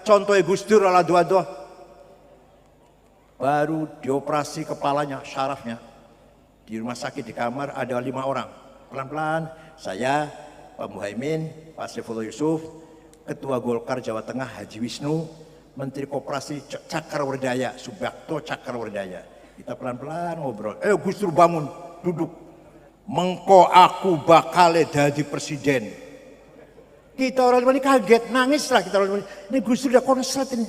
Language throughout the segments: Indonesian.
contohnya Gus Dur ala dua-dua. Baru dioperasi kepalanya, syarafnya. Di rumah sakit di kamar ada 5 orang. Pelan-pelan saya, Pak Muhaimin, Pak Saifullah Yusuf, Ketua Golkar Jawa Tengah Haji Wisnu, Menteri Koperasi Cakrawardaya, Subakto Cakrawardaya. Kita pelan-pelan ngobrol. Gus Dur bangun, duduk. Mengko aku bakal jadi presiden. Kita orang ini kaget, nangis lah kita orang ini. Ini Gus Dur udah konslet ini.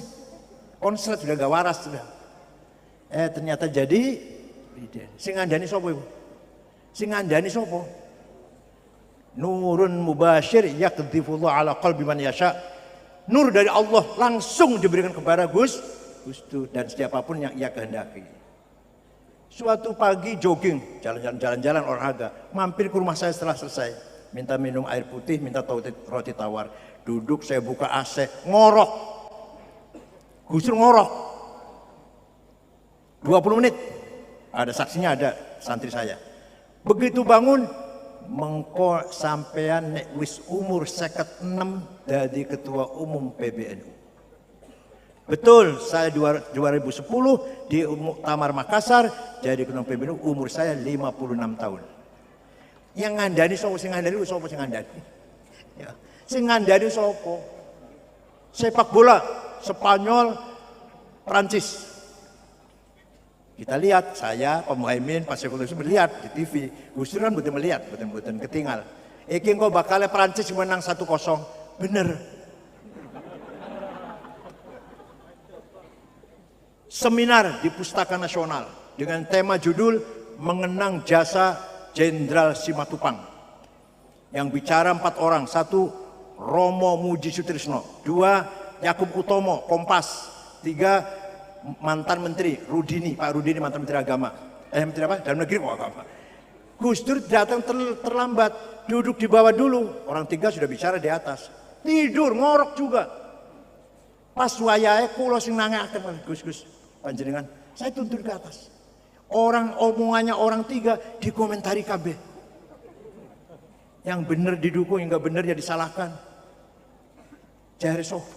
Konslet sudah gak waras sudah. Ternyata jadi presiden. Sing ngandani sapa iku? Sing ngandani sapa? Nurun mubashir yaqdhifullah ala qalbi man yasha. Nur dari Allah langsung diberikan kepada Gus Dur dan siapapun yang ia kehendaki. Suatu pagi jogging, jalan-jalan olahraga, mampir ke rumah saya setelah selesai. Minta minum air putih, minta roti tawar. Duduk, saya buka AC, ngorok. Gus Dur ngorok. 20 menit. Ada saksinya, ada santri saya. Begitu bangun, mengko sampean nek wis umur 56 jadi ketua umum PBNU. Betul, saya 2010 di Muktamar Makassar jadi ketua PBNU, umur saya 56 tahun. Yang ngandani sapa sing ngandani sapa sing ngandani? Ya, sing ngandani sapa? Sepak bola Spanyol, Prancis. Kita lihat, saya, Pak Muhaimin, Pak Saifullah Yusuf melihat di TV. Gus Dur kan betul melihat, betul ketinggal. Iki kok bakalnya Prancis menang 1-0. Bener. Seminar di Pustaka Nasional dengan tema judul Mengenang Jasa Jenderal Simatupang. Yang bicara 4 orang. 1, Romo Muji Sutrisno. 2, Yakub Utomo, Kompas. 3, mantan menteri Rudini, Pak Rudini mantan menteri agama. Menteri apa? Dalam negeri kok agama. Gus Dur datang terlambat, duduk di bawah dulu. Orang 3 sudah bicara di atas. Tidur, ngorok juga. Pas wayahe kula sing nangaken Gus panjenengan, saya tuntun ke atas. Orang omongannya orang 3 dikomentari kabeh. Yang benar didukung, yang enggak benar ya disalahkan. Jare sof.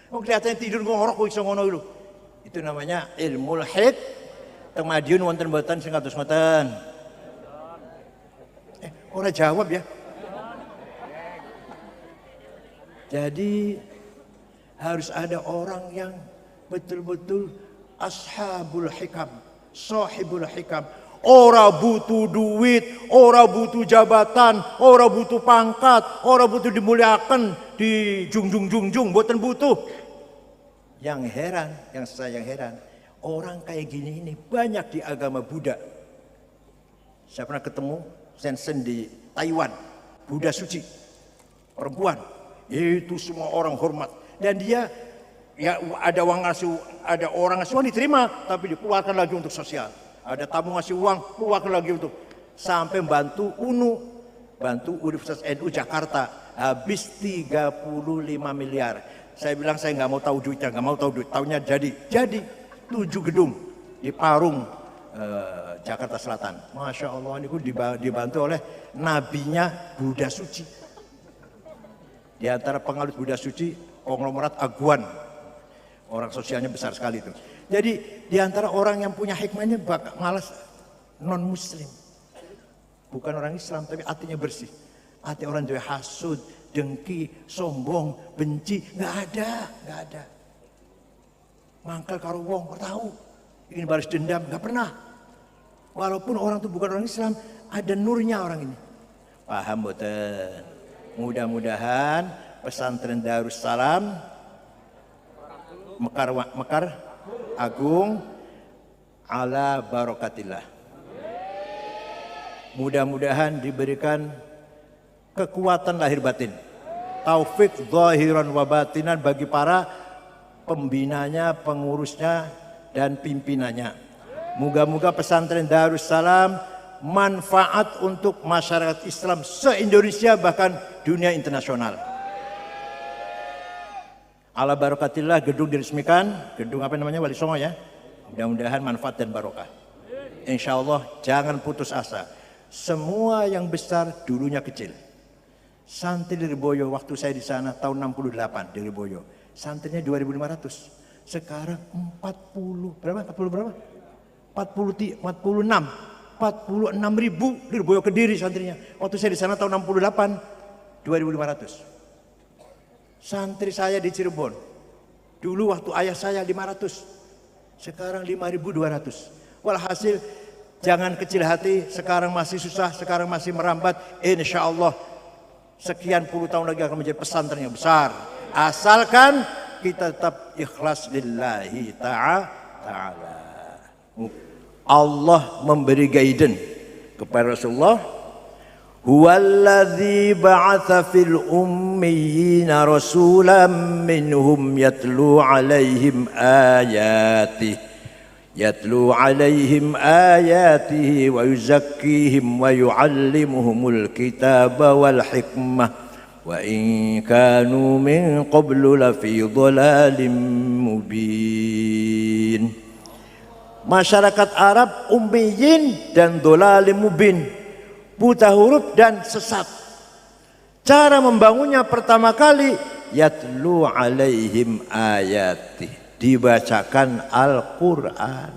Kok kelihatannya tidur ngorok kok iso ngono lho. Itu namanya ilmu hid. Teng Madiun wonten mboten sing kados ngoten? Ora jawab ya. Jadi harus ada orang yang betul-betul ashabul hikam, sahibul hikam. Ora butuh duit, ora butuh jabatan, ora butuh pangkat, ora butuh dimuliakan, dijunjung-junjung, mboten butuh. Yang heran, orang kayak gini ini banyak di agama Buddha. Saya pernah ketemu Shenzhen di Taiwan, Buddha suci, perempuan, itu semua orang hormat. Dan dia, ya ada uang ngasih, ada orang ngasih uang diterima, tapi dikeluarkan lagi untuk sosial. Ada tamu ngasih uang, keluarkan lagi untuk, sampai bantu UNU, bantu Universitas NU Jakarta, habis 35 miliar. Saya bilang saya nggak mau tahu duitnya, nggak mau tahu duit. Tahunya jadi 7 gedung di Parung, Jakarta Selatan. Masya Allah, ini dibantu oleh nabinya Buddha suci. Di antara pengalut Buddha suci, konglomerat Aguan, orang sosialnya besar sekali itu. Jadi di antara orang yang punya hikmahnya malas non Muslim, bukan orang Islam tapi hatinya bersih. Hati orang itu hasud, dengki, sombong, benci, nggak ada. Mangkal karo wong, tahu, ingin balas dendam, nggak pernah. Walaupun orang itu bukan orang Islam, ada nurnya orang ini. Paham boten? Mudah-mudahan pesantren Darussalam Mekar Agung ala barokatillah. Mudah-mudahan diberikan kekuatan lahir batin, taufik zahiran wa batinan bagi para pembinanya, pengurusnya dan pimpinannya. Moga-moga pesantren Darussalam manfaat untuk masyarakat Islam se-Indonesia bahkan dunia internasional. Ala barokatillah, gedung diresmikan, gedung apa namanya, Wali Songo ya. Mudah-mudahan manfaat dan barokah. Insya Allah jangan putus asa. Semua yang besar dulunya kecil. Santi Lirboyo waktu saya di sana tahun 68 di Lirboyo. Santrinya 2.500. Sekarang 40 berapa? 40 berapa? 46 ribu di Boyo Kediri santrinya. Waktu saya di sana tahun 68 2.500. Santri saya di Cirebon dulu waktu ayah saya 500. Sekarang 5.200. Walhasil jangan kecil hati, sekarang masih susah, sekarang masih merambat. Insya Allah sekian puluh tahun lagi akan menjadi pesantren yang besar. Asalkan kita tetap ikhlas lillahi ta'ala. Allah memberi guidance kepada Rasulullah. Huwallazi ba'atha fil ummiyina rasulan minhum yatlu alaihim ayatihi wa yuzakkihim wa yu'allimuhumul kitaba wal hikmah wa in kanu min qablu lafi dhalalin mubin. Masyarakat Arab ummiyin dan dhalalin mubin, buta huruf dan sesat. Cara membangunnya pertama kali yatlu alaihim ayati, dibacakan Al-Quran.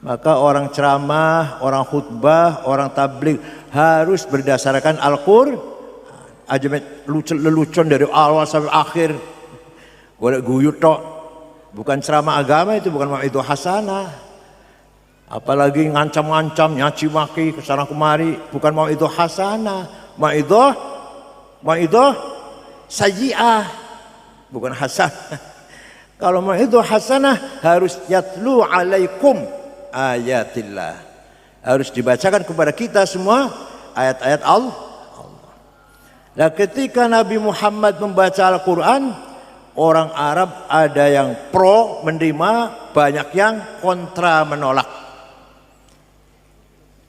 Maka orang ceramah, orang khutbah, orang tabligh harus berdasarkan Al-Quran. Aja lelucon dari awal sampai akhir, golek guyu tok. Bukan ceramah agama itu, bukan mau'idhah hasanah. Apalagi ngancam-ngancam, nyaci maki kesana kemari, bukan mau'idhah hasanah. Mau'idhah sayyi'ah, bukan hasanah. Kalau mau'idhah hasanah harus yatlu alaikum ayatillah. Harus dibacakan kepada kita semua ayat-ayat Allah. Nah, ketika Nabi Muhammad membaca Al-Quran, orang Arab ada yang pro menerima, banyak yang kontra menolak.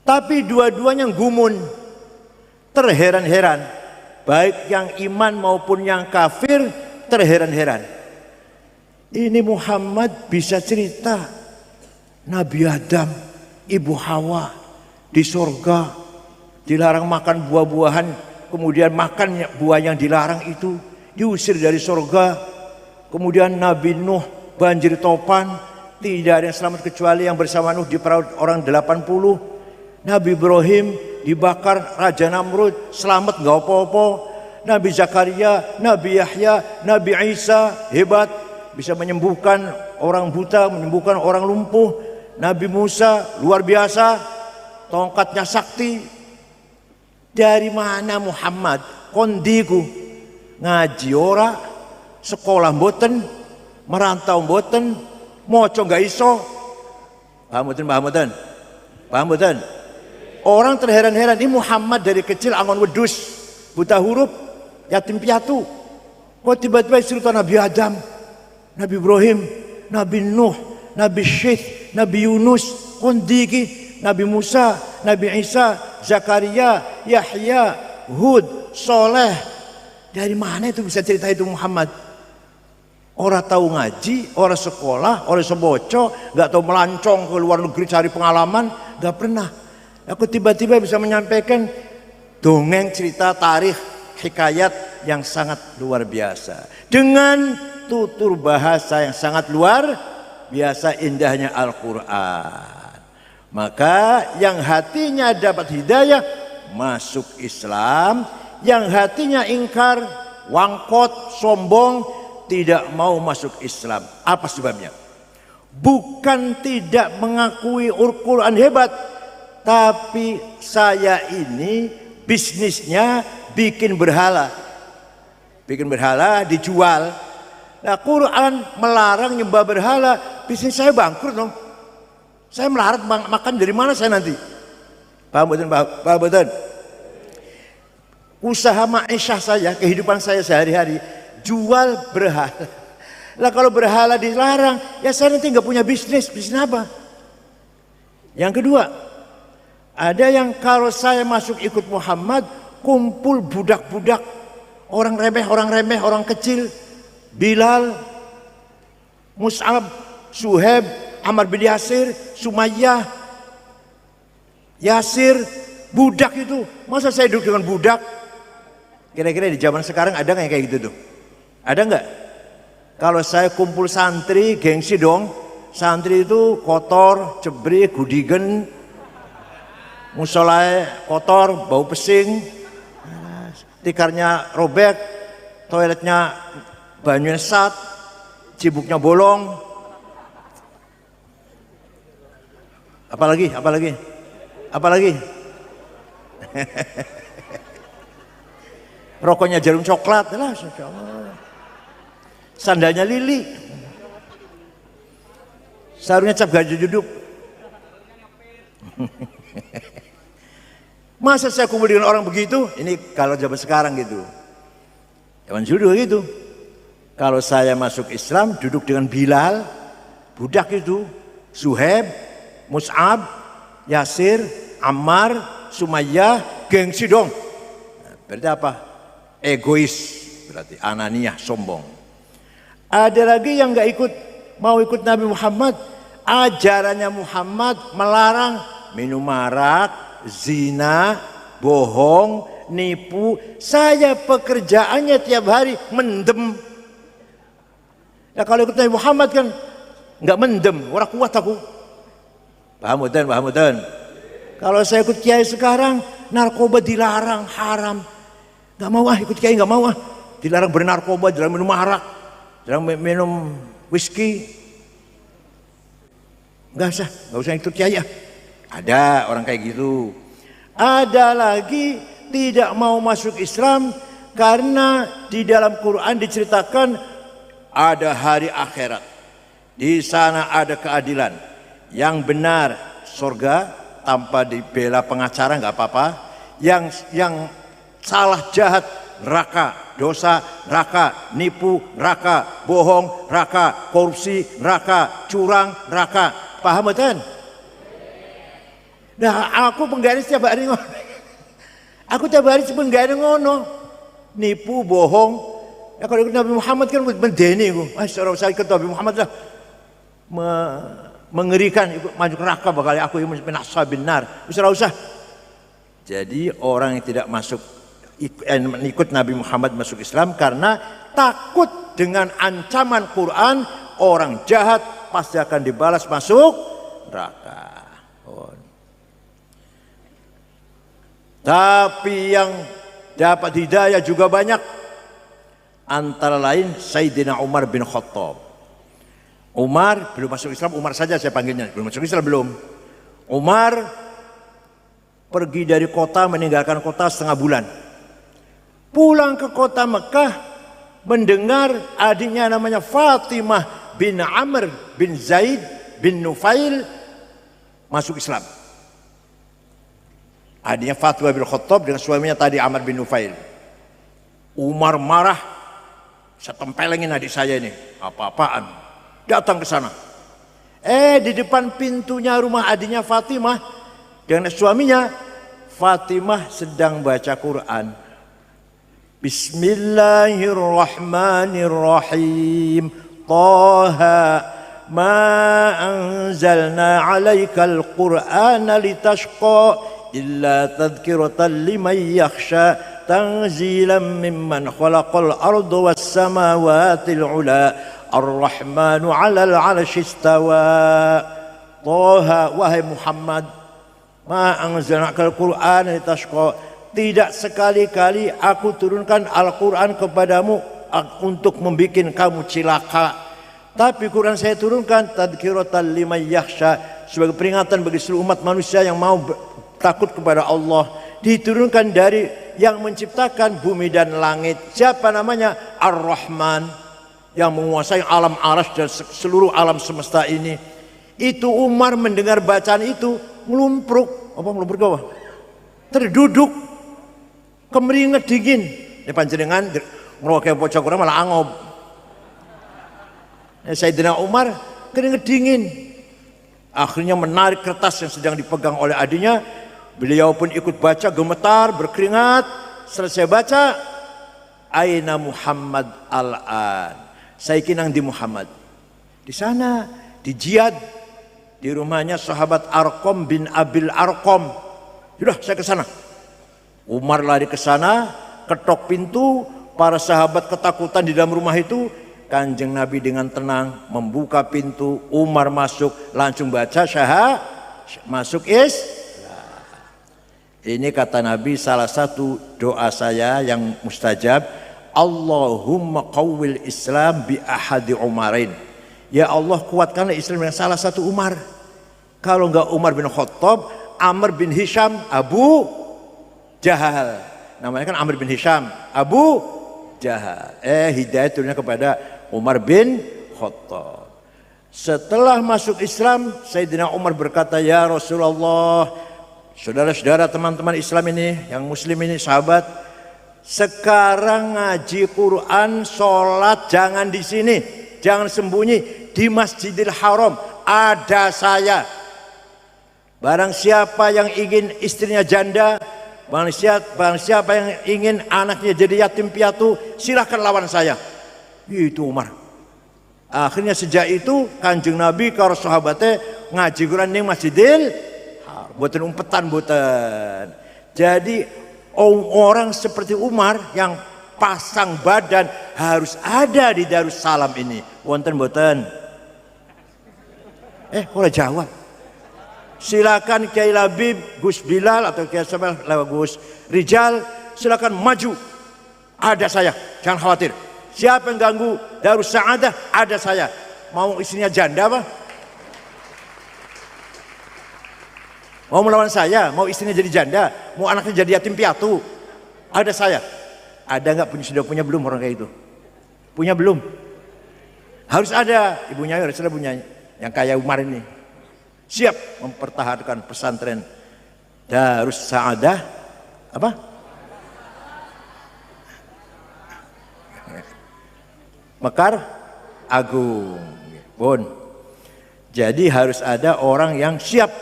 Tapi dua-duanya gumun, terheran-heran. Baik yang iman maupun yang kafir terheran-heran. Ini Muhammad bisa cerita Nabi Adam, Ibu Hawa di surga dilarang makan buah-buahan, kemudian makan buah yang dilarang itu, diusir dari surga. Kemudian Nabi Nuh banjir topan, tidak ada yang selamat kecuali yang bersama Nuh di perahu orang 80. Nabi Ibrahim dibakar Raja Namrud, selamat nggak apa-apa. Nabi Zakaria, Nabi Yahya, Nabi Isa hebat, bisa menyembuhkan orang buta, menyembuhkan orang lumpuh. Nabi Musa luar biasa, tongkatnya sakti. Dari mana Muhammad kondiku ngaji ora, sekolah mboten, merantau mboten, moco nggak iso. Paham mboten? Orang terheran-heran, ini Muhammad dari kecil angon wedus, buta huruf, yatim piatu. Kok tiba-tiba cerita Nabi Adam, Nabi Ibrahim, Nabi Nuh, Nabi Syekh, Nabi Yunus, kondiki, Nabi Musa, Nabi Isa, Zakaria, Yahya, Hud, Soleh. Dari mana itu bisa cerita itu Muhammad? Orang tahu ngaji, orang sekolah, orang seboco, gak tahu melancong ke luar negeri cari pengalaman, gak pernah. Aku tiba-tiba bisa menyampaikan dongeng, cerita, tarikh, hikayat yang sangat luar biasa. Dengan tutur bahasa yang sangat luar biasa indahnya Al-Quran. Maka yang hatinya dapat hidayah masuk Islam, yang hatinya ingkar, wangkot, sombong, tidak mau masuk Islam. Apa sebabnya? Bukan tidak mengakui Al-Quran hebat, tapi saya ini bisnisnya bikin berhala. Bikin berhala dijual. Nah, Quran melarang nyembah berhala, bisnis saya bangkrut dong. Saya melarat makan dari mana saya nanti? Paham betul? Usaha ma'isyah saya, kehidupan saya sehari-hari, jual berhala. Lah kalau berhala dilarang, ya saya nanti nggak punya bisnis apa? Yang kedua, ada yang kalau saya masuk ikut Muhammad, kumpul budak-budak, orang remeh, orang kecil, Bilal, Mus'ab, Suhaib, Ammar bin Yasir, Sumayyah, Yasir, budak itu. Masa saya duduk dengan budak? Kira-kira di zaman sekarang ada nggak yang kayak gitu tuh? Ada nggak? Kalau saya kumpul santri, gengsi dong. Santri itu kotor, cebri, gudigen, musolai kotor, bau pesing, tikarnya robek, toiletnya banyunya sat, cibuknya bolong. Apalagi? Rokoknya jarum coklat, lah, sandalnya lili, sarungnya cap gajah duduk. Masa saya kumpul dengan orang begitu? Ini kalau zaman sekarang gitu. Zaman dulu gitu. Kalau saya masuk Islam, duduk dengan Bilal, budak itu, Suhaib, Mus'ab, Yasir, Ammar, Sumayyah, gengsi dong. Berarti apa? Egois, berarti ananiah, sombong. Ada lagi yang nggak mau ikut Nabi Muhammad. Ajarannya Muhammad melarang minum arak, zina, bohong, nipu. Saya pekerjaannya tiap hari mendem. Ya kalau ikut Nabi Muhammad kan nggak mendem, orang kuat aku. Paham betul? Kalau saya ikut kiai sekarang, narkoba dilarang, haram. Nggak mau ikut kiai, nggak mau dilarang bernarkoba, dilarang minum arak, dilarang minum whisky. Nggak usah ikut kiai. Ada orang kayak gitu. Ada lagi tidak mau masuk Islam karena di dalam Quran diceritakan ada hari akhirat. Di sana ada keadilan. Yang benar surga tanpa dibela pengacara nggak apa-apa. Yang salah jahat neraka, dosa neraka, nipu neraka, bohong neraka, korupsi neraka, curang neraka. Paham betul? Nah, aku penggaris tiap hari ngono. Aku tiap hari penggaris ngono. Nipu, bohong. Ya kalau ikut Nabi Muhammad kan mendeni aku. Secara saya ikut Nabi Muhammad lah mengerikan, ikut maju neraka bakal aku yang menasabin nar. Usah. Jadi orang yang tidak ikut Nabi Muhammad masuk Islam karena takut dengan ancaman Quran, orang jahat pasti akan dibalas masuk neraka. Tapi yang dapat hidayah juga banyak. Antara lain Sayyidina Umar bin Khattab. Umar belum masuk Islam, Umar saja saya panggilnya, belum masuk Islam belum. Umar pergi dari kota, meninggalkan kota setengah bulan. Pulang ke kota Mekah, mendengar adiknya namanya Fatimah bin Amr bin Zaid bin Nufail masuk Islam. Adiknya Fatimah bin Khattab dengan suaminya tadi Amr bin Nufail. Umar marah, saya tempelengin adik saya ini, apa-apaan. Datang ke sana. Di depan pintunya rumah adiknya Fatimah dengan suaminya, Fatimah sedang baca Quran. Bismillahirrahmanirrahim. Taha ma anzalna 'alaikal Qur'ana litashqa illa tadhkiratan liman yakhsha tanzilan mimman khalaqal arda was samawatil 'ula ar-rahmanu 'alal 'arsy istawa. Taha, wahai Muhammad, ma anzalna 'alaikal Qur'ana litashqa, tidak sekali-kali aku turunkan Al-Quran kepadamu untuk membuat kamu cilaka. Tapi Quran saya turunkan tadhkiratan liman yakhsha, sebagai peringatan bagi seluruh umat manusia yang mau takut kepada Allah. Diturunkan dari yang menciptakan bumi dan langit. Siapa namanya? Ar-Rahman, yang menguasai alam aras dan seluruh alam semesta ini. Itu Umar mendengar bacaan itu ngelumpruk. Terduduk, kemeringat dingin. Ini panjenengan ngeroke bocah Quran malah angob. Sayyidina Umar keringat dingin. Akhirnya menarik kertas yang sedang dipegang oleh adiknya. Beliau pun ikut baca, gemetar, berkeringat. Selesai baca, Aina Muhammad al-an. Saya kinang di Muhammad. Di sana, di Jiyad, di rumahnya sahabat Arqam bin Abil Arqam. Sudah, saya ke sana. Umar lari ke sana, ketok pintu. Para sahabat ketakutan di dalam rumah itu Kanjeng Nabi dengan tenang membuka pintu, Umar masuk, langsung baca syahadat, masuk Ini kata Nabi, salah satu doa saya yang mustajab, Allahumma qawwil Islam bi ahadi Umarin. Ya Allah, kuatkanlah Islam dengan salah satu Umar. Kalau enggak Umar bin Khattab, Amr bin Hisham, Abu Jahal. Namanya kan Amr bin Hisham, Abu Jahal. Hidayah turunnya kepada Umar bin Khattab. Setelah masuk Islam, Sayyidina Umar berkata, ya Rasulullah, saudara-saudara, teman-teman Islam ini, yang muslim ini, sahabat, sekarang ngaji Quran, sholat jangan di sini, jangan sembunyi, di Masjidil Haram ada saya. Barang siapa yang ingin istrinya janda, barang siapa yang ingin anaknya jadi yatim piatu, silahkan lawan saya. Itu Umar. Akhirnya sejak itu Kanjeng Nabi karo sahabatnya ngaji Quran di Masjidil Haram. Boten umpetan boten. Jadi orang seperti Umar yang pasang badan harus ada di Darussalam ini. Wonten boten? Ora jawab. Silakan Kiai Labib, Gus Bilal atau Kiai Sabal, Gus Rijal, silakan maju. Ada saya, jangan khawatir. Siapa yang ganggu Darussaadah, ada saya. Mau istrinya janda apa? Mau melawan saya, mau istrinya jadi janda, mau anaknya jadi yatim piatu, ada saya. Ada nggak sudah punya belum orang kayak itu? Punya belum? Harus ada, ibunya harus ada punya. Yang kayak Umar ini siap mempertahankan pesantren Darussaadah apa? Mekar Agung. Pun. Jadi harus ada orang yang siap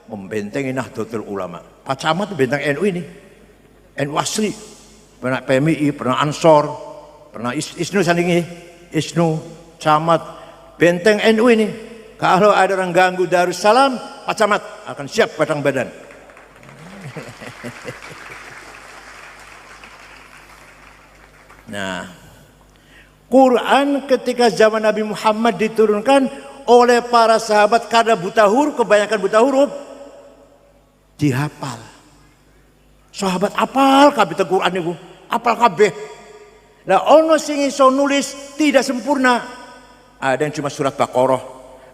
membentengi Nahdlatul Ulama. Pak Camat benteng NU ini. NU asli. Pernah PMI, pernah Ansor, pernah Isnu sandingi, Isnu, Camat, benteng NU ini. Kalau ada orang ganggu Darussalam, Pak Camat akan siap pasang badan. Nah, Quran ketika zaman Nabi Muhammad diturunkan oleh para sahabat karena buta huruf, kebanyakan buta huruf, dihafal. Sahabat apal kabeh Quran niku, apal kabeh. Lah ono sing iso nulis tidak sempurna. Ada yang cuma surat Baqarah,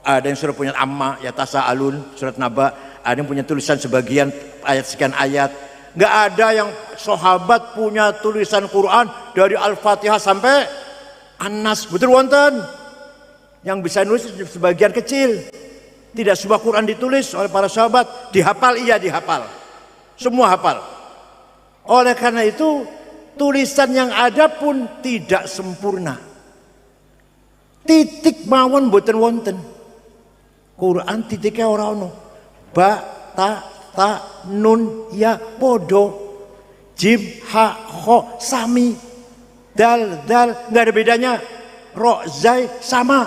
ada yang surat punya Amma, ya Tasa'alun, surat Naba, ada yang punya tulisan sebagian ayat sekian ayat. Enggak ada yang sahabat punya tulisan Quran dari Al-Fatihah sampai An-Nas, betul wonten. Yang bisa nulis sebagian kecil. Tidak sebuah Quran ditulis oleh para sahabat, dihafal, iya dihafal. Semua hafal. Oleh karena itu, tulisan yang ada pun tidak sempurna. Titik mawon boten wonten. Quran titiknya ora ono. Ba, ta, nun, ya, podo. Jim, ha, kho, sami. Dal, nggak ada bedanya. Ro, zai, sama.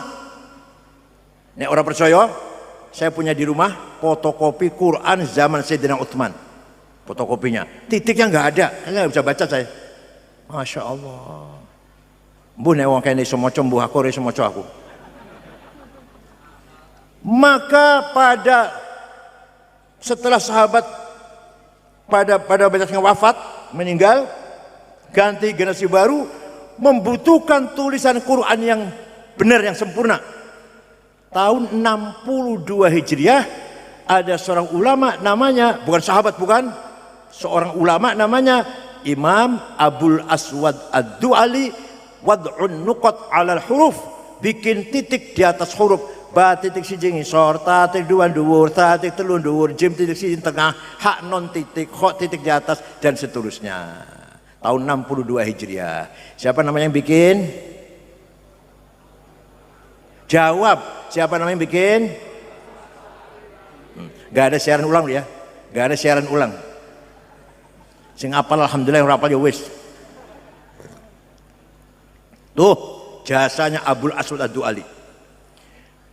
Nek orang percaya, saya punya di rumah fotokopi Quran zaman Sayyidina Utsman. Fotokopinya, titiknya nggak ada, nggak bisa baca saya. Masya Allah. Bu nek wong kene iso maca mbuh aku ora iso maca aku. Maka setelah sahabat pada banyak wafat, meninggal, ganti generasi baru membutuhkan tulisan Quran yang benar, yang sempurna. Tahun 62 Hijriah ada seorang ulama namanya, bukan sahabat, bukan, seorang ulama namanya Imam Abul Aswad Ad-Du'ali, wad'un nuqat 'alal huruf, bikin titik di atas huruf. Ba titik siji ngisor, ta titik dua dhuwur, ta titik telu dhuwur, jim titik siji tengah, hak non titik, kho titik di atas, dan seterusnya. Tahun 62 Hijriah. Siapa namanya yang bikin? Jawab, siapa namanya yang bikin? Gak ada siaran ulang ya, gak ada siaran ulang. Sing apal alhamdulillah, yang rapal ya wis. Tuh jasanya Abul Aswad Ad-Du'ali.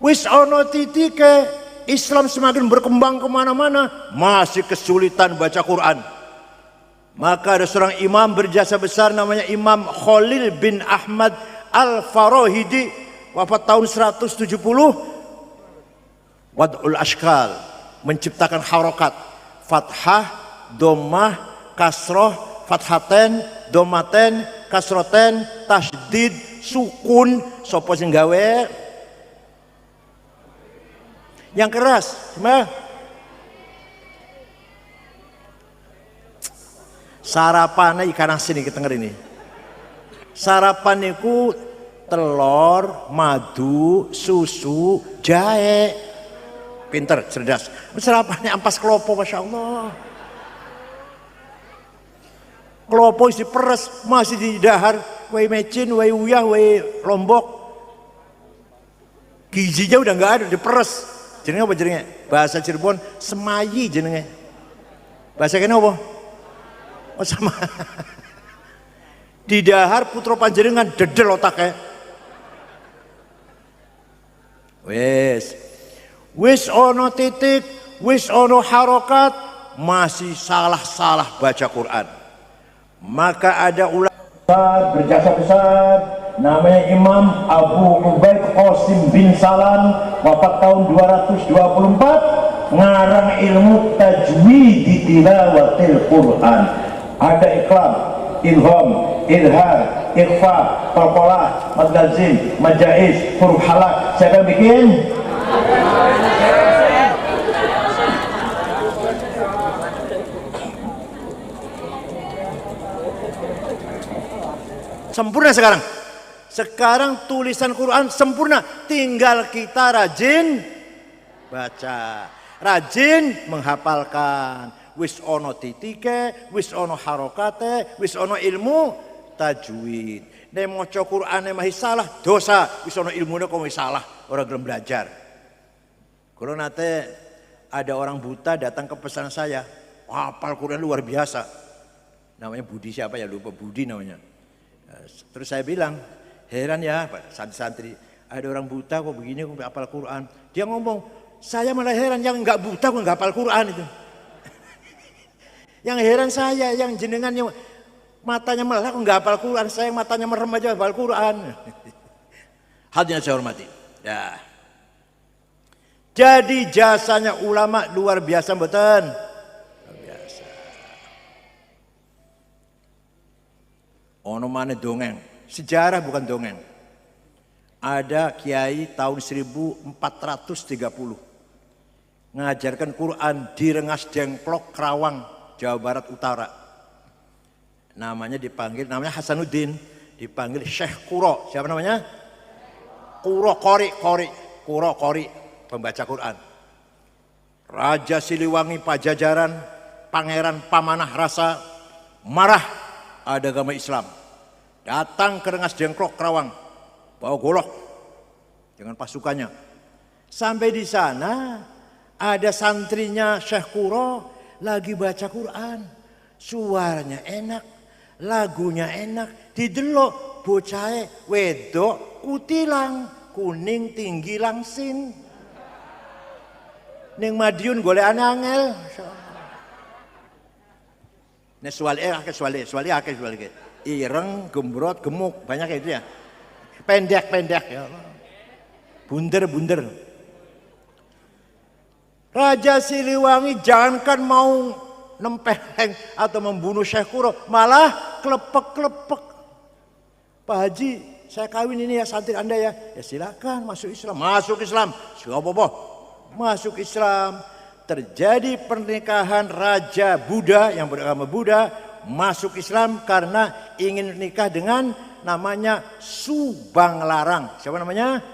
Wis ono titike, Islam semakin berkembang kemana-mana, masih kesulitan baca Quran. Maka ada seorang imam berjasa besar namanya Imam Khalil bin Ahmad Al-Farahidi, wafat tahun 170. Wad'ul Ashkal, menciptakan harokat, fathah, domah, kasroh, fathaten, domaten, kasroten, tasdid, sukun. Sopo sing gawe? Yang keras, gimana? Sarapannya ikan asin kita denger ini. Sarapan itu telur, madu, susu, jahe. Pinter, cerdas. Sarapannya ampas klopo, masya Allah. Klopo isi peres, masih di dahar, wai mecin, wai uyah, wai lombok. Gizinya udah nggak ada, diperes. Jenenge apa jenenge? Bahasa Cirebon semayi jenenge. Bahasa kene apa? Oh sama. Di dahar putra panjenengan dedel otaknya. Wis ono titik, wis ono harokat, masih salah-salah baca Quran. Maka ada ulama berjasa besar, namanya Imam Abu Ubaid Qasim bin Salam, wafat tahun 224, ngarang ilmu tajwid di tilawatil Quran. Ada iklam, ilham, ilhar, ikhfa, qalqalah, mad lazim, mad jaiz, huruf halak. Siapa yang bikin? Sempurna sekarang. Sekarang tulisan Quran sempurna. Tinggal kita rajin baca, rajin menghafalkan. Wis ono titike, wis ono harokate, wis ono ilmu tajwid. Nek maca Qur'ane masih salah, dosa. Wis ono ilmune kok wis salah, ora gelem belajar. Kalau nate ada orang buta datang ke pesan saya, hafal Quran luar biasa. Namanya Budi siapa ya, lupa, Budi namanya. Terus saya bilang, heran ya Pak santri-santri, ada orang buta kok begini kok hafal Quran. Dia ngomong, saya malah heran yang enggak buta kok enggak hafal Quran itu. Yang heran saya, yang jenengan yang matanya melah kok enggak hafal Quran, saya yang matanya merem aja hafal Quran. Hadirin saya hormati. Ya. Jadi jasanya ulama luar biasa mboten? Luar biasa. Ono maneh dongeng, sejarah bukan dongeng. Ada kiai tahun 1430 ngajarkan Quran di Rengas Dengklok, Kerawang, Jawa Barat Utara. Namanya Hasanuddin, dipanggil Syekh Kuro. Siapa namanya? Kuro Kori, pembaca Quran. Raja Siliwangi Pajajaran, Pangeran Pamanah Rasa marah ada agama Islam. Datang ke Rengas Dengklok, Kerawang, bawa golok dengan pasukannya. Sampai di sana ada santrinya Syekh Kuro lagi baca Quran. Suaranya enak, lagunya enak, didelok bocahe wedok kutilang, kuning tinggi langsing. Ning Madiun golekane angel. Nek suali akeh. Ireng, gembrot, gemuk, banyak kayak itu ya. Pendek ya Allah. Bunder. Raja Siliwangi jangankan mau nempeleng atau membunuh Syekh Kuro, malah klepek. Pak Haji, saya kawin ini ya santri Anda ya. Ya silakan masuk Islam. Siapa? Masuk Islam. Terjadi pernikahan Raja Buddha yang beragama Buddha masuk Islam karena ingin nikah dengan namanya Subang Larang. Siapa namanya?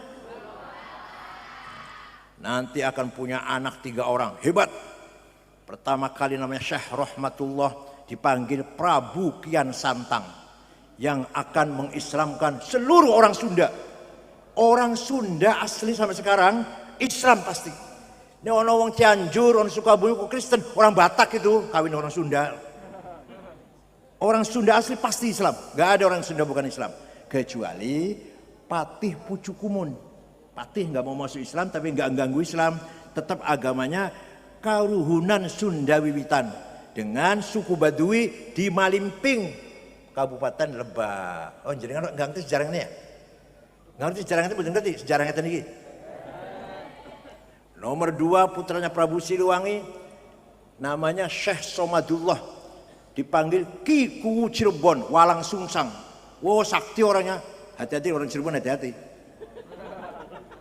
Nanti akan punya anak 3 orang, hebat. Pertama kali namanya Syekh Rahmatullah, dipanggil Prabu Kian Santang, yang akan mengislamkan seluruh orang Sunda. Orang Sunda asli sampai sekarang Islam pasti. Ini orang wong Cianjur, orang Sukabumi kok Kristen, orang Batak itu kawin orang Sunda. Orang Sunda asli pasti Islam, gak ada orang Sunda bukan Islam. Kecuali Patih Pucukumun. Patih gak mau masuk Islam tapi gak ganggu Islam. Tetap agamanya Karuhunan Sunda Wiwitan. Dengan suku Badui di Malimping, Kabupaten Lebak. Oh jadi gak ngerti sejarah ini ya? Ngerti sejarah itu betul ngerti sejarahnya tadi. Nomor 2 putranya Prabu Siliwangi namanya Syekh Somadullah, dipanggil Ki Kuwu Cirebon, Walang Sungsang. Wow, sakti orangnya. Hati-hati orang Cirebon, hati-hati.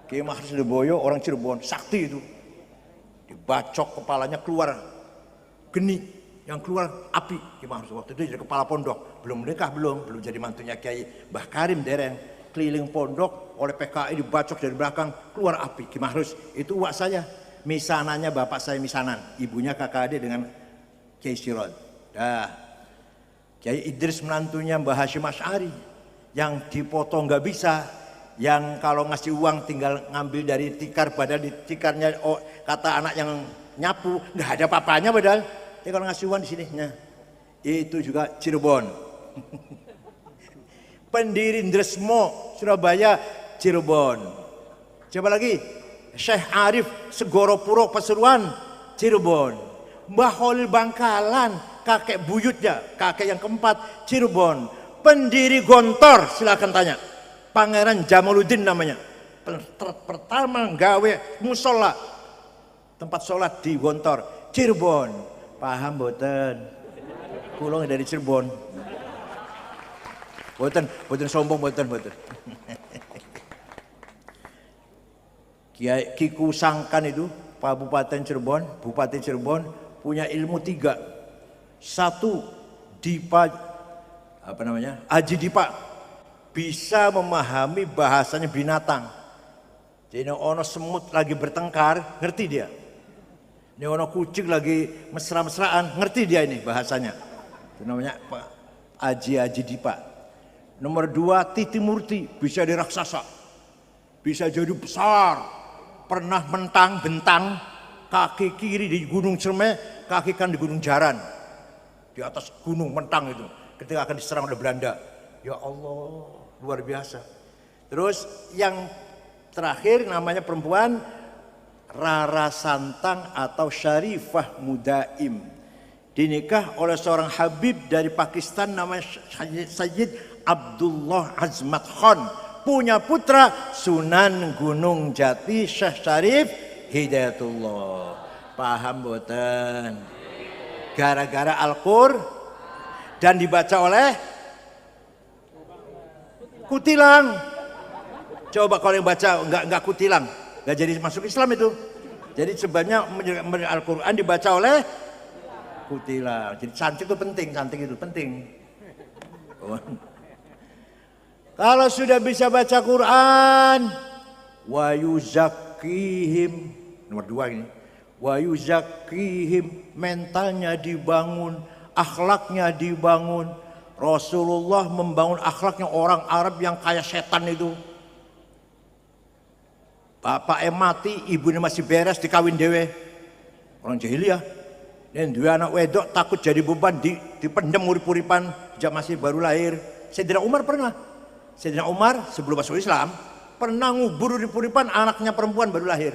Ki Mahfud Leboyo orang Cirebon, sakti itu. Dibacok kepalanya keluar geni, yang keluar api. Ki Mahfud waktu itu jadi kepala pondok, belum menikah, belum jadi mantunya Kiai Mbah Karim dereng. Keliling pondok oleh PKI dibacok dari belakang, keluar api. Ki Mahrus itu uak saya, misanannya bapak saya misanan, ibunya kakak adik dengan Kiai Sirot. Dah, Kiai Idris menantunya Mbah Hashim Asy'ari, yang dipotong nggak bisa, yang kalau ngasih uang tinggal ngambil dari tikar, padahal di tikarnya kata anak yang nyapu nggak ada papanya, padahal dia kalau ngasih uang di sini. Nah, itu juga Cirebon. Pendiri Ndresmo Surabaya Cirebon. Coba lagi Syekh Arif Segoropuro Pasuruan Cirebon. Mbah Holil Bangkalan kakek buyutnya, kakek yang keempat Cirebon. Pendiri Gontor, silakan tanya, Pangeran Jamaluddin namanya. Pertama gawe musola, tempat sholat di Gontor Cirebon. Paham boten? Pulang dari Cirebon. Boten sombong, boten. Kiai Kiku Sangkan itu Bupati Cirebon punya ilmu 3. 1 Dipa Aji Dipa, bisa memahami bahasanya binatang. Jadi ono semut lagi bertengkar, ngerti dia. Ini ono kucing lagi mesra-mesraan, ngerti dia ini bahasanya. Itu namanya Pak Aji Dipa. Nomor 2 Titi Murti, bisa di raksasa, bisa jadi besar, pernah bentang kaki kiri di Gunung Cermai, kaki kan di Gunung Jaran, di atas gunung mentang itu, ketika akan diserang oleh Belanda. Ya Allah, luar biasa. Terus yang terakhir namanya perempuan Rara Santang atau Syarifah Mudaim, dinikah oleh seorang Habib dari Pakistan namanya Sayyid Abdullah Azmat Khan, punya putra Sunan Gunung Jati Syekh Syarif Hidayatullah. Paham boten? Gara-gara Al-Qur dan dibaca oleh Kutilang. Coba kalau yang baca enggak Kutilang, enggak jadi masuk Islam itu. Jadi sebenarnya Al-Qur'an dibaca oleh Kutilang. Jadi cantik itu penting. Kalau sudah bisa baca Quran, wa yuzakkihim, nomor 2 ini, wa yuzakkihim, mentalnya dibangun, akhlaknya dibangun. Rasulullah membangun akhlaknya orang Arab yang kayak setan itu. Bapaknya mati, ibunya masih beres dikawin dewe. Orang jahiliyah. Dan dua anak wedok takut jadi beban, dipendem urip-uripan sejak masih baru lahir. Sayyidina Umar sebelum masuk Islam pernah ngubur urip-uripan anaknya perempuan baru lahir.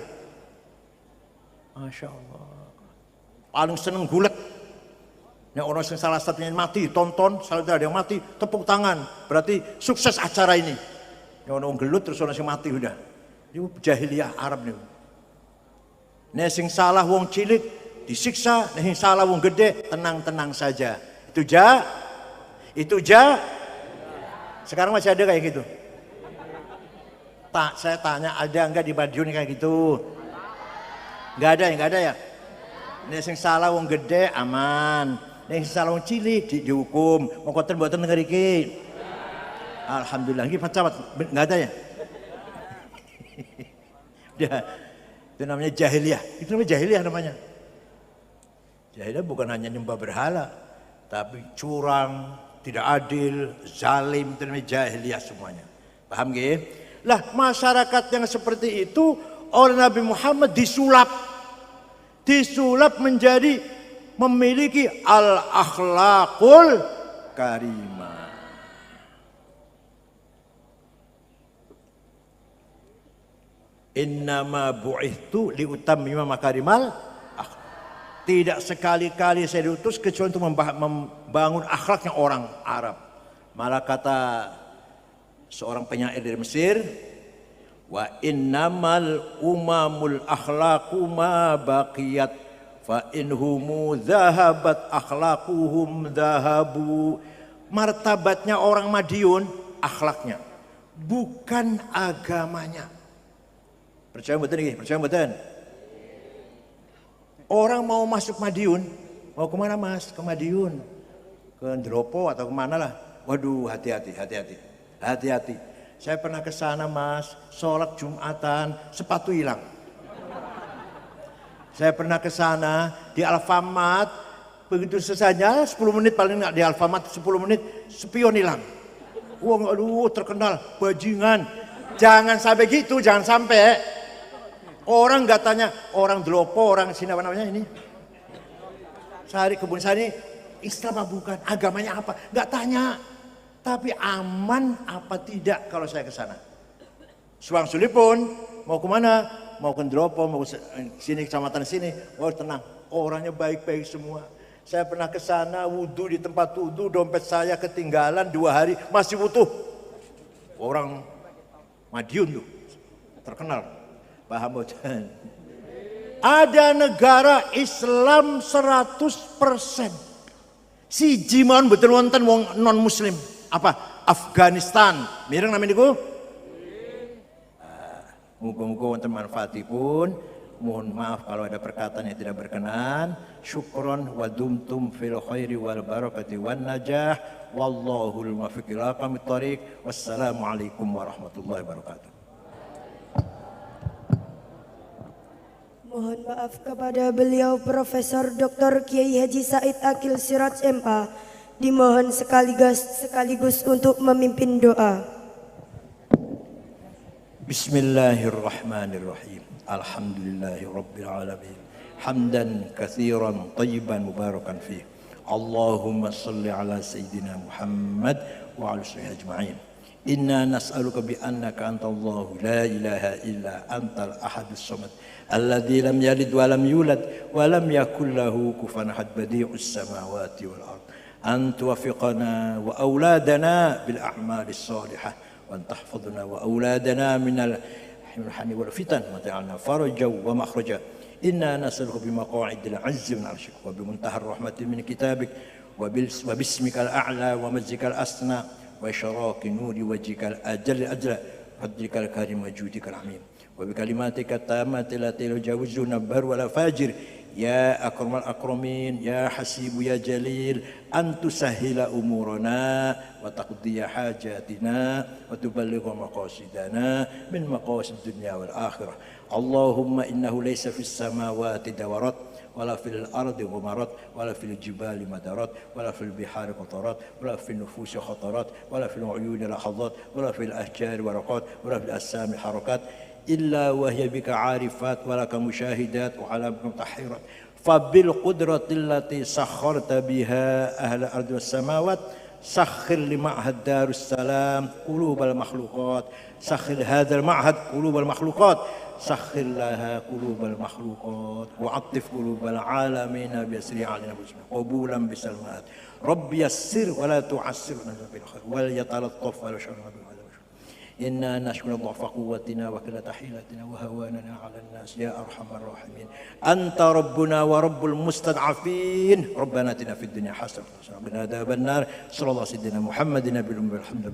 Masya Allah. Paling seneng gulet. Yang orang yang salah satunya mati, tonton, salah satu ada yang mati, tepuk tangan. Berarti sukses acara ini. Yang orang gelut terus orang yang mati udah. Itu jahiliyah Arab nih. Nek sing salah wong cilik disiksa, nek sing salah wong gede tenang-tenang saja. Itu sekarang masih ada kayak gitu? Saya tanya, ada enggak di Madiun kayak gitu? Enggak ada ya? Nek sing salah wong gede aman, nek sing salah wong cilik dihukum. Mau koten mboten negeri iki. Alhamdulillah, iki pacapat enggak ada ya? Itu namanya jahiliyah. Itu namanya jahiliyah namanya. Jahiliyah bukan hanya nyembah berhala, tapi curang, tidak adil, zalim, itu namanya jahiliyah semuanya. Paham nggih? Lah masyarakat yang seperti itu oleh Nabi Muhammad disulap menjadi memiliki al-akhlaqul karimah. Innama bu'ithtu liutammima makarimal akhlaq. Tidak sekali-kali saya diutus kecuali untuk membangun akhlaknya orang Arab. Malah kata seorang penyair dari Mesir, Wa innamal umamul akhlaqu ma baqiyat fa inhumu dhahabat akhlaquhum dhahabu. Martabatnya orang Madiun akhlaknya, bukan agamanya. Percaya betul nih, percaya betul. Orang mau masuk Madiun, mau kemana mas? Ke Madiun, ke Ndropo atau kemana lah. Waduh, hati-hati. Saya pernah ke sana mas, sholat Jumatan, sepatu hilang. Saya pernah ke sana di Alfamart, begitu selesainya 10 menit paling nggak di Alfamart 10 menit, spion hilang. Wah, aduh terkenal, bajingan. Jangan sampai gitu, jangan sampai. Orang nggak tanya, orang Ndropo, orang sini apa namanya ini? Sari, Kebun Sari, Islam apa bukan? Agamanya apa? Nggak tanya. Tapi aman apa tidak kalau saya ke sana? Suang Sulipun, mau kemana? Mau ke Ndropo, mau ke sini, kecamatan sini. Oh tenang, orangnya baik-baik semua. Saya pernah ke sana, wudhu di tempat wudhu, dompet saya ketinggalan 2 hari, masih utuh. Orang Madiun tuh, terkenal. Paham bocan? Ada negara Islam 100%. Si Jiman betul wonten wong non muslim. Apa? Afghanistan. Mireng namanya niku? Muga-muga wonten manfaatipun. Mohon maaf kalau ada perkataan yang tidak berkenan. Syukron wa dumtum fil khairi wal barakati wan najah. Wallahul muwaffiq ila aqwamit thoriq. Wassalamualaikum warahmatullahi wabarakatuh. Mohon maaf kepada beliau Profesor Dr. Kiai Haji Said Akil Siraj MA. Dimohon sekaligus untuk memimpin doa. Bismillahirrahmanirrahim. Alhamdulillahi rabbil alamin. Hamdan katsiran thayyiban mubarakan fih. Allahumma salli ala sayyidina Muhammad wa ala sahbihi ajma'in. Inna nas'aluka bi annaka antallahu la ilaha illa antal ahadus samad alladzi lam yalid wa lam yulad wa lam yakul lahu kufuwan ahad badi'us samawati wal ard an tuwaffiqana wa auladana bil a'malis salihah wa an tahfadhna wa auladana minal hani wal fitan wa ta'alna faraja wa makhraja. Inna nas'aluka bi maq'idil 'azzi min 'arsyik wa bi muntahar rahmatin min kitabik wa bismikal a'la wa majzikal asna wa syaraqi nuri wajhikal ajal fadlikal karim wajudikal amim wa bi kalimatika tammati la tajawuzuna bar wala fajir ya akramal akramin ya hasibu ya jalil antusahhila umurana wa taqdiya hajatina wa tuballigha maqasidana min maqasid dunya wal akhirah. Allahumma innahu laysa fis samawati dawarat ولا في الأرض غمرات ولا في الجبال مدرات ولا في البحار قطرات ولا في النفوس خطرات ولا في العيون لحظات ولا في الأشجار ورقات ولا في الأجسام حركات إلا وهي بك عارفات ولك مشاهدات وعلى بك متحيرات فبالقدرة التي سخرت بها أهل الأرض والسماوات سخر لمعهد دار السلام قلوب المخلوقات سخر هذا المعهد قلوب المخلوقات سخر لها قلوب المخلوقات وعطف قلوب العالمين بيسر علينا قبولا بسلمات رب يسر ولا تعسر بالخير وليتلطف ولا شر بالعذاب. إنا نشكر ضعف قوتنا وقلة حيلتنا وهواننا على الناس يا أرحم الراحمين أنت ربنا ورب المستضعفين ربنا آتنا في الدنيا حسنة وقنا عذاب النار صلى الله على سيدنا محمد نبي الأمي والحمد لله.